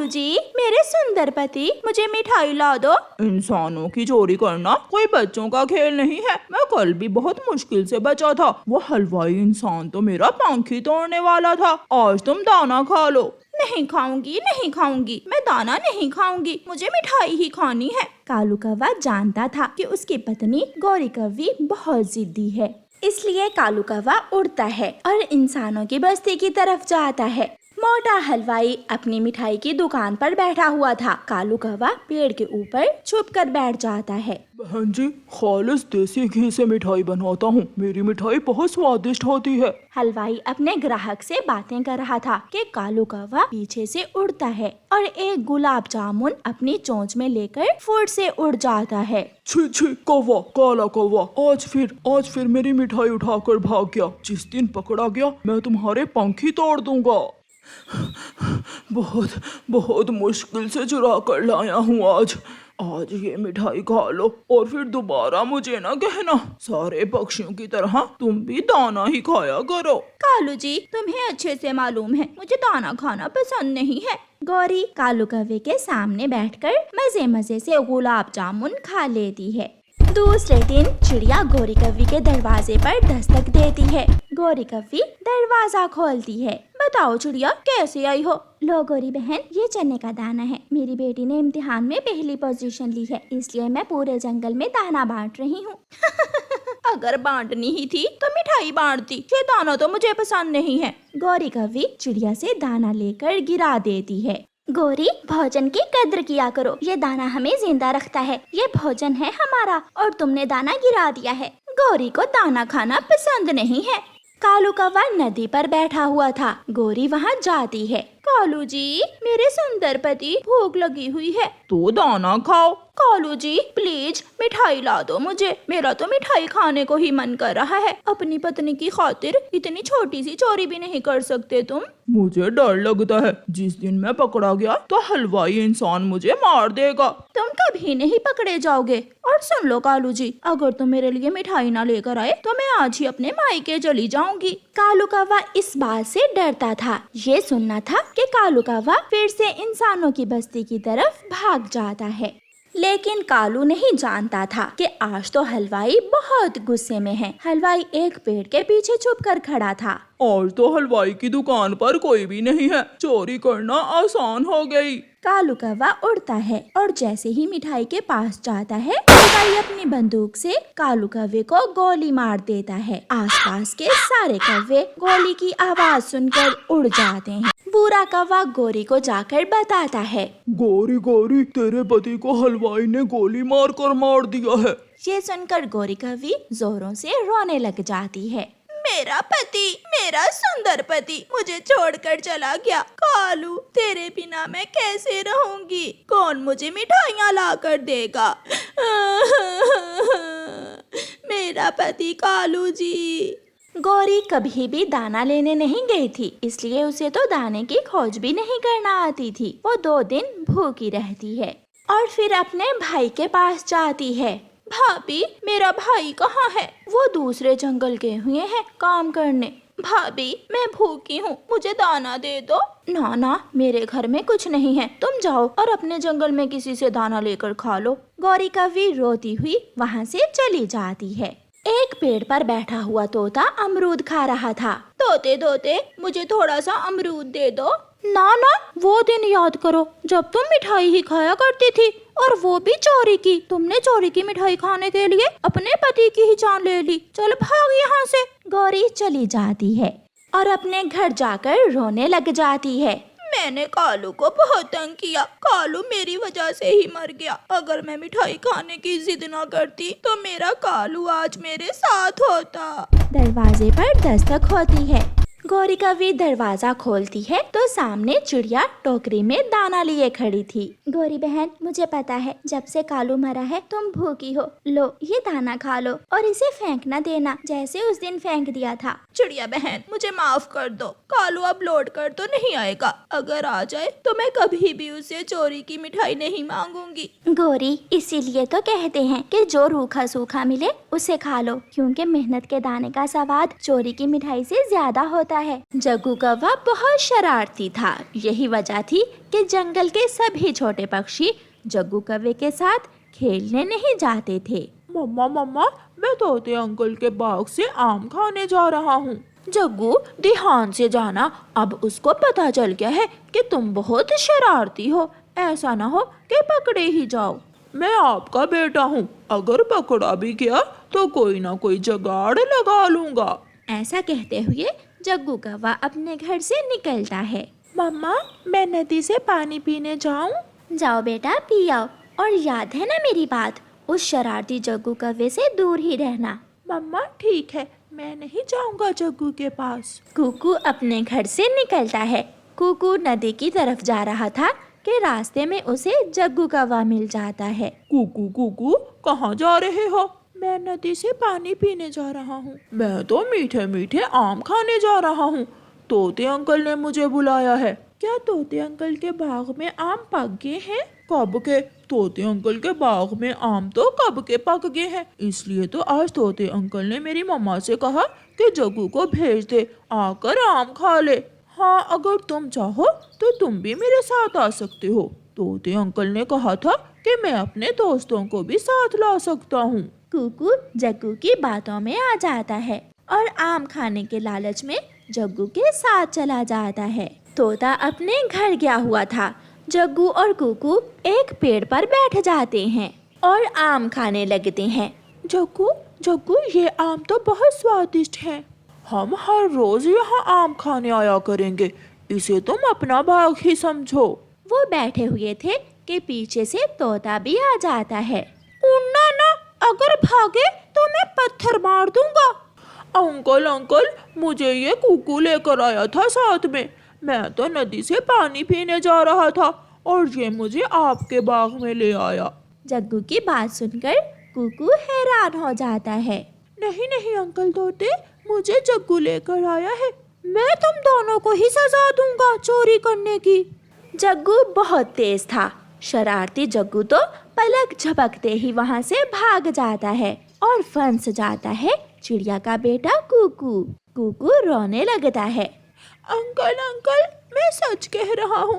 जी, मेरे सुंदर पति, मुझे मिठाई ला दो। इंसानों की चोरी करना कोई बच्चों का खेल नहीं है। मैं कल भी बहुत मुश्किल से बचा था। वो हलवाई इंसान तो मेरा पंख ही तोड़ने वाला था। आज तुम दाना खा लो। नहीं खाऊंगी, नहीं खाऊंगी, मैं दाना नहीं खाऊंगी, मुझे मिठाई ही खानी है। कालू कौवा जानता था कि उसकी पत्नी गौरी कौवी बहुत जिद्दी है, इसलिए कालू कौवा उड़ता है और इंसानों की बस्ती की तरफ जाता है। मोटा हलवाई अपनी मिठाई की दुकान पर बैठा हुआ था। कालू कौवा पेड़ के ऊपर छुप कर बैठ जाता है। बहन जी, खालिस देसी घी से मिठाई बनाता हूँ। मेरी मिठाई बहुत स्वादिष्ट होती है। हलवाई अपने ग्राहक से बातें कर रहा था कि कालू कौवा पीछे से उड़ता है और एक गुलाब जामुन अपनी चोंच में लेकर फुर्र से उड़ जाता है। छी छी, कौवा, काला कौवा, आज फिर मेरी मिठाई उठाकर भाग गया। जिस दिन पकड़ा गया मैं तुम्हारे पंख ही तोड़ दूंगा। बहुत मुश्किल से चुरा कर लाया हूँ आज ये मिठाई खा लो और फिर दोबारा मुझे ना कहना। सारे पक्षियों की तरह तुम भी दाना ही खाया करो। कालू जी, तुम्हें अच्छे से मालूम है मुझे दाना खाना पसंद नहीं है। गौरी कालू कौवे के सामने बैठकर मजे मजे से गुलाब जामुन खा लेती है। दूसरे दिन चिड़िया गौरी कौवी के दरवाजे पर दस्तक देती है। गौरी कौवी दरवाजा खोलती है। बताओ चिड़िया, कैसे आई हो? लो गौरी बहन, ये चने का दाना है। मेरी बेटी ने इम्तिहान में पहली पोजीशन ली है, इसलिए मैं पूरे जंगल में दाना बांट रही हूँ। अगर बांटनी ही थी तो मिठाई बांटती, ये दाना तो मुझे पसंद नहीं है। गौरी कौवी चिड़िया से दाना लेकर गिरा देती है। गौरी, भोजन की कद्र किया करो, ये दाना हमें जिंदा रखता है, ये भोजन है हमारा और तुमने दाना गिरा दिया है। गौरी को दाना खाना पसंद नहीं है। कालू कौवा नदी पर बैठा हुआ था। गौरी वहाँ जाती है। कालू जी, मेरे सुंदर पति, भूख लगी हुई है, तो दाना खाओ। कालू जी प्लीज मिठाई ला दो मुझे, मेरा तो मिठाई खाने को ही मन कर रहा है। अपनी पत्नी की खातिर इतनी छोटी सी चोरी भी नहीं कर सकते तुम? मुझे डर लगता है, जिस दिन मैं पकड़ा गया तो हलवाई इंसान मुझे मार देगा। तुम कभी नहीं पकड़े जाओगे। और सुन लो कालू जी, अगर तुम मेरे लिए मिठाई ना लेकर आए तो मैं आज ही अपने मायके चली जाऊंगी। कालू कौवा इस बात से डरता था। ये सुनना था कि कालू कौवा फिर से इंसानों की बस्ती की तरफ भाग जाता है। लेकिन कालू नहीं जानता था कि आज तो हलवाई बहुत गुस्से में है। हलवाई एक पेड़ के पीछे छुप कर खड़ा था। आज तो हलवाई की दुकान पर कोई भी नहीं है, चोरी करना आसान हो गई। कालू कौवा उड़ता है और जैसे ही मिठाई के पास जाता है, हलवाई अपनी बंदूक से कालू कौवे को गोली मार देता है। आसपास के सारे कौवे गोली की आवाज सुनकर उड़ जाते हैं। बुरा कौवा गौरी को जाकर बताता है। गौरी, तेरे पति को हलवाई ने गोली मार कर मार दिया है। ये सुनकर गौरी कौवी जोरों से रोने लग जाती है। मेरा पति, मेरा सुंदर पति मुझे छोड़कर चला गया। कालू, तेरे बिना मैं कैसे रहूंगी? कौन मुझे मिठाइयाँ ला कर देगा? मेरा पति कालू जी। गौरी कभी भी दाना लेने नहीं गई थी, इसलिए उसे तो दाने की खोज भी नहीं करना आती थी। वो 2 दिन भूखी रहती है और फिर अपने भाई के पास जाती है। भाभी, मेरा भाई कहाँ है? वो दूसरे जंगल गए हुए हैं काम करने। भाभी, मैं भूखी हूँ, मुझे दाना दे दो। ना, मेरे घर में कुछ नहीं है, तुम जाओ और अपने जंगल में किसी से दाना लेकर खा लो। गौरी कौवी रोती हुई वहाँ से चली जाती है। एक पेड़ पर बैठा हुआ तोता अमरूद खा रहा था। तोते, मुझे थोड़ा सा अमरूद दे दो। ना, वो दिन याद करो जब तुम मिठाई ही खाया करती थी, और वो भी चोरी की। तुमने चोरी की मिठाई खाने के लिए अपने पति की ही जान ले ली। चल भाग यहाँ से। गौरी चली जाती है और अपने घर जाकर रोने लग जाती है। मैंने कालू को बहुत तंग किया। कालू मेरी वजह से ही मर गया। अगर मैं मिठाई खाने की जिद ना करती तो मेरा कालू आज मेरे साथ होता। दरवाजे पर दस्तक होती है। गौरी कौवी दरवाजा खोलती है तो सामने चिड़िया टोकरी में दाना लिए खड़ी थी। गौरी बहन, मुझे पता है जब से कालू मरा है तुम भूखी हो। लो, ये दाना खा लो और इसे फेंक ना देना जैसे उस दिन फेंक दिया था। चिड़िया बहन, मुझे माफ कर दो। कालू अब लौट कर तो नहीं आएगा। अगर आ जाए तो मैं कभी भी उसे चोरी की मिठाई नहीं मांगूंगी। गौरी, इसीलिए तो कहते हैं कि जो रूखा सूखा मिले उसे खा लो, क्योंकि मेहनत के दाने का स्वाद चोरी की मिठाई से ज्यादा होता जाता है। जग्गू कौवा बहुत शरारती था। यही वजह थी कि जंगल के सभी छोटे पक्षी जग्गू कौवे के साथ खेलने नहीं जाते थे। मम्मा मम्मा, मैं तोते अंकल के बाग से आम खाने जा रहा हूँ। जग्गू, ध्यान से जाना, अब उसको पता चल गया है कि तुम बहुत शरारती हो। ऐसा ना हो कि पकड़े ही जाओ। मैं आपका बेटा हूँ, अगर पकड़ा भी गया तो कोई ना कोई जुगाड़ लगा लूंगा। ऐसा कहते हुए जग्गू कौवा अपने घर से निकलता है। मम्मा, मैं नदी से पानी पीने जाऊँ? जाओ बेटा, पी आओ, और याद है ना मेरी बात, उस शरारती जग्गू कौवे से दूर ही रहना। मम्मा ठीक है, मैं नहीं जाऊंगा जग्गू के पास। कुकू अपने घर से निकलता है। कुकू नदी की तरफ जा रहा था कि रास्ते में उसे जग्गू कौवा मिल जाता है। कुकू कुकू, कहाँ जा रहे हो? मैं नदी से पानी पीने जा रहा हूँ। मैं तो मीठे मीठे आम खाने जा रहा हूँ। तोते अंकल ने मुझे बुलाया है। क्या तोते अंकल के बाग में आम पक गए हैं? कब के? तोते अंकल के बाग में आम तो कब के पक गए हैं। इसलिए तो आज तोते अंकल ने मेरी मम्मा से कहा कि जग्गू को भेज दे, आकर आम खा ले। हाँ, अगर तुम चाहो तो तुम भी मेरे साथ आ सकते हो। तोते अंकल ने कहा था कि मैं अपने दोस्तों को भी साथ ला सकता हूँ। कुकू जग्गू की बातों में आ जाता है और आम खाने के लालच में जग्गू के साथ चला जाता है। तोता अपने घर गया हुआ था। जग्गू और कुकू एक पेड़ पर बैठ जाते हैं और आम खाने लगते हैं। जग्गू जग्गू, ये आम तो बहुत स्वादिष्ट है। हम हर रोज यहाँ आम खाने आया करेंगे, इसे तुम अपना बाग ही समझो। वो बैठे हुए थे कि पीछे से तोता भी आ जाता है। उड़ना ना, अगर भागे तो मैं पत्थर मार दूंगा। अंकल अंकल, मुझे ये कुकू लेकर आया था साथ में। मैं तो नदी से पानी पीने जा रहा था और ये मुझे आपके बाग में ले आया। जग्गू की बात सुनकर कुकू हैरान हो जाता है। नहीं नहीं अंकल तोते, मुझे जग्गू लेकर आया है। मैं तुम दोनों को ही सजा दूंगा चोरी करने की। जग्गू बहुत तेज था। शरारती जग्गू तो पलक झपकते ही वहाँ से भाग जाता है और फंस जाता है चिड़िया का बेटा कुकू। कुकू रोने लगता है। अंकल अंकल, मैं सच कह रहा हूँ,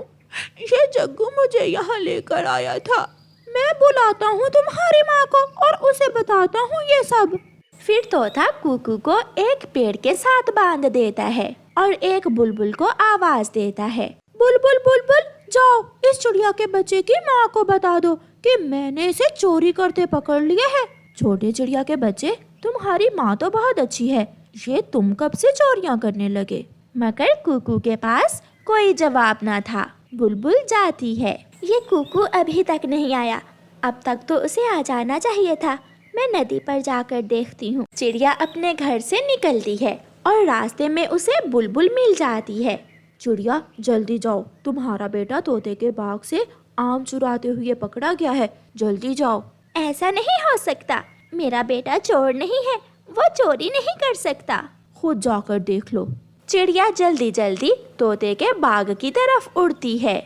ये जग्गू मुझे यहाँ लेकर आया था। मैं बुलाता हूँ तुम्हारी माँ को और उसे बताता हूँ ये सब। फिर तोता कुकू को एक पेड़ के साथ बांध देता है और एक बुलबुल को आवाज देता है। बुलबुल बुलबुल, जाओ इस चिड़िया के बच्चे की माँ को बता दो कि मैंने इसे चोरी करते पकड़ लिया है। छोटे चिड़िया के बच्चे, तुम्हारी माँ तो बहुत अच्छी है, ये तुम कब से चोरियां करने लगे? मगर कुकू के पास कोई जवाब ना था। बुलबुल जाती है। ये कुकू अभी तक नहीं आया, अब तक तो उसे आ जाना चाहिए था। मैं नदी पर जाकर देखती हूँ। चिड़िया अपने घर से निकलती है और रास्ते में उसे बुलबुल मिल जाती है। चिड़िया जल्दी जाओ, तुम्हारा बेटा तोते के बाग से आम चुराते हुए पकड़ा गया है, जल्दी जाओ। ऐसा नहीं हो सकता, मेरा बेटा चोर नहीं है, वो चोरी नहीं कर सकता। खुद जाकर देख लो। चिड़िया जल्दी जल्दी तोते के बाग की तरफ उड़ती है।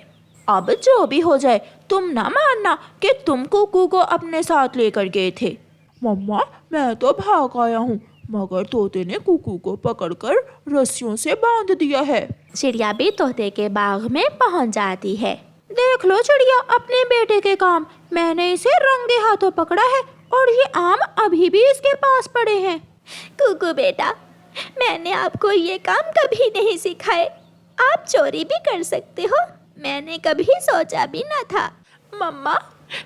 अब जो भी हो जाए, तुम ना मानना कि तुम कुकू को अपने साथ लेकर गए थे। मम्मा, मैं तो भाग आया हूँ, मगर तोते ने कुकू को पकड़कर रस्सियों से बांध दिया है। चिड़िया भी तोते के बाग में पहुँच जाती है। देख लो चिड़िया अपने बेटे के काम, मैंने इसे रंगे हाथों पकड़ा है और ये आम अभी भी इसके पास पड़े हैं। कुकू बेटा, मैंने आपको ये काम कभी नहीं सिखाए, आप चोरी भी कर सकते हो, मैंने कभी सोचा भी ना था। मम्मा,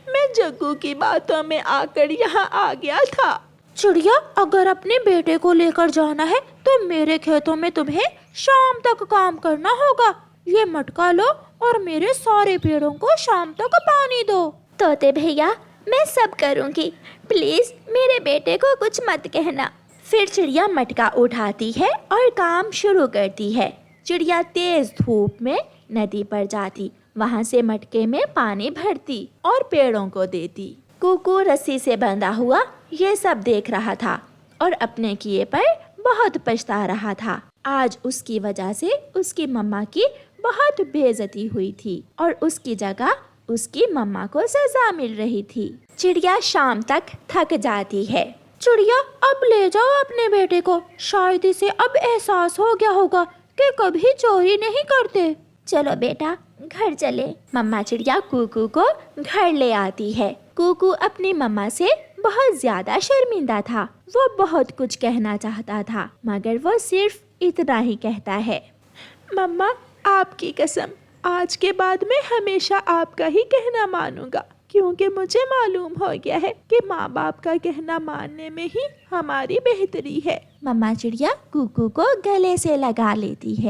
मैं जग्गू की बातों में आकर यहाँ आ गया था। चिड़िया, अगर अपने बेटे को लेकर जाना है तो मेरे खेतों में तुम्हें शाम तक काम करना होगा। ये मटका लो और मेरे सारे पेड़ों को शाम तक पानी दो। तोते भैया, मैं सब करूँगी, प्लीज मेरे बेटे को कुछ मत कहना। फिर चिड़िया मटका उठाती है और काम शुरू करती है। चिड़िया तेज धूप में नदी पर जाती, वहाँ से मटके में पानी भरती और पेड़ों को देती। कुकू रस्सी से बंधा हुआ ये सब देख रहा था और अपने किए पर बहुत पछता रहा था। आज उसकी वजह से उसकी मम्मा की बहुत बेइज्जती हुई थी और उसकी जगह उसकी मम्मा को सजा मिल रही थी। चिड़िया शाम तक थक जाती है। चिड़िया, अब ले जाओ अपने बेटे को, शायद इसे अब एहसास हो गया होगा कि कभी चोरी नहीं करते। चलो बेटा, घर चले। मम्मा चिड़िया कुकू को घर ले आती है। कुकू अपनी मम्मा से बहुत ज्यादा शर्मिंदा था। वो बहुत कुछ कहना चाहता था, मगर वो सिर्फ इतना ही कहता है। मम्मा, आपकी कसम, आज के बाद मैं हमेशा आपका ही कहना मानूंगा, क्योंकि मुझे मालूम हो गया है कि माँ बाप का कहना मानने में ही हमारी बेहतरी है। मम्मा चिड़िया कुकू को गले से लगा लेती है।